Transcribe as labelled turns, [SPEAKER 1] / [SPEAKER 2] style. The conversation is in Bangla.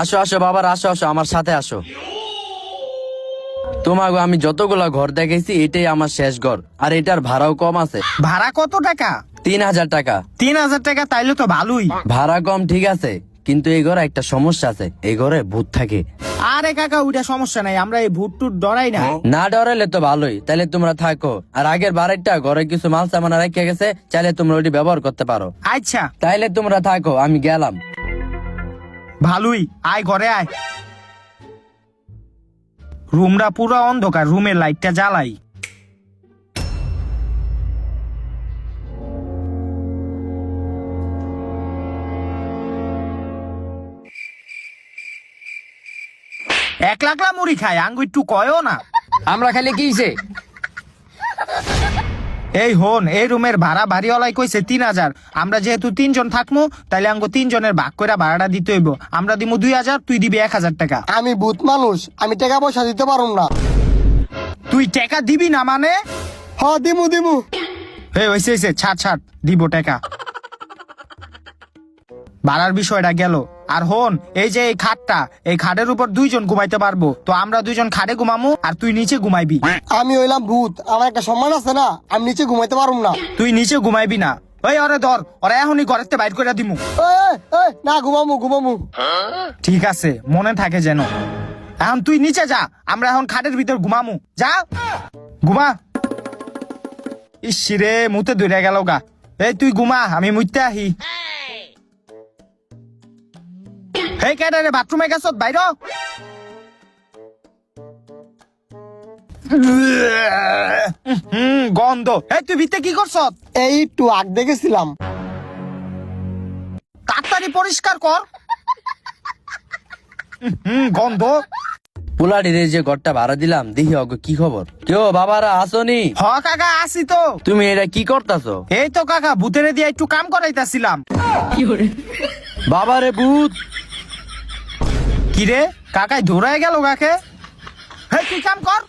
[SPEAKER 1] আসো আসো বাবার, আসো আসো, আমার সাথে আসো। তোমাকে আমি যতগুলা ঘর দেখেছি এটাই আমার শেষ ঘর, আর এটার ভাড়াও কম আছে।
[SPEAKER 2] ভাড়া কত টাকা?
[SPEAKER 1] 3000 টাকা।
[SPEAKER 2] 3000 টাকা? তাইলে তো ভালোই।
[SPEAKER 1] ভাড়া কম ঠিক আছে, কিন্তু এই ঘরে একটা সমস্যা আছে, এই ঘরে ভূত থাকে।
[SPEAKER 2] আরে কাকা, ওইটা সমস্যা নাই, আমরা এই ভূত টুট ডরাই না।
[SPEAKER 1] না ডরাইলে তো ভালোই, তাহলে তোমরা থাকো। আর আগের বারেরটা ঘরে কিছু মাল সামান রেখে গেছে, চাইলে তোমরা ওইটি ব্যবহার করতে পারো।
[SPEAKER 2] আচ্ছা
[SPEAKER 1] তাইলে তোমরা থাকো, আমি গেলাম।
[SPEAKER 2] ভালোই, আয় ঘরে আয়। রুমটা পুরো অন্ধকার, রুমের লাইটটা জ্বালাই। এক লাখলা মুড়ি খায়, আঙ্গু একটু কয়ও না।
[SPEAKER 3] আমরা খালি কি হইছে?
[SPEAKER 2] এই হন, এই রুমের ভাড়া বাড়িওয়ালাই কইছে 3000। আমরা যেহেতু 3 জন থাকবো, তাইলে আঙ্গু 3 জনের ভাগ করে ভাড়াটা দিতে হইব। আমরা দিমু 2000, তুই দিবি 1000 টাকা।
[SPEAKER 4] আমি ভূত মানুষ, আমি টাকা পয়সা দিতে পারুম না।
[SPEAKER 2] তুই টাকা দিবি না মানে?
[SPEAKER 4] হ দিমু দিমু।
[SPEAKER 2] এই হইছে হইছে, ছাড় ছাড়, দিব টাকা। ভাড়ার বিষয়টা গেল। আর হন, এই যে এই খাটটা, এই খাটের উপর 2 জন ঘুমাইতে পারবো, তো আমরা 2 জন খাটে ঘুমামু, আর তুই নিচে ঘুমাইবি।
[SPEAKER 4] আমি হইলাম ভূত, আমার একটা সম্মান আছে না, আমি নিচে ঘুমাইতে পারুম না।
[SPEAKER 2] তুই নিচে ঘুমাইবি না। ওই ওরে ধর, ওরা এখনই ঘরের থেকে বাইর করে দিমু।
[SPEAKER 4] এই, এই, না ঘুমামু ঘুমামু।
[SPEAKER 2] ঠিক আছে, মনে থাকে যেন। এখন তুই নিচে যা, আমরা এখন খাটের ভিতর ঘুমামু। যা ঘুমা। ইসিরে মুতে ধরে গেল গা। এই তুই ঘুমা, আমি মুইতে আহি। এই কেডা রে, বাথরুমে গেছত? বাইর হ। গন্ধ। এই তুই ভিতরে কি করছ?
[SPEAKER 4] এই একটু আগ দেখেছিলাম।
[SPEAKER 2] তাড়াতাড়ি পরিষ্কার কর। গন্ধ।
[SPEAKER 1] পোলাডিরে যে ঘরটা ভাড়া দিলাম, দেখি অগো কি খবর। কেউ বাবারা আসনি?
[SPEAKER 2] হ কাকা, আসি তো।
[SPEAKER 1] তুমি এটা কি করতাছো?
[SPEAKER 2] এই তো কাকা, ভূতেরে দিয়ে একটু কাম করাইতাছিলাম।
[SPEAKER 1] বাবারে ভূত!
[SPEAKER 2] কিরে কাকাই ধরায় গেল কাকে? হেই তুই কাম কর।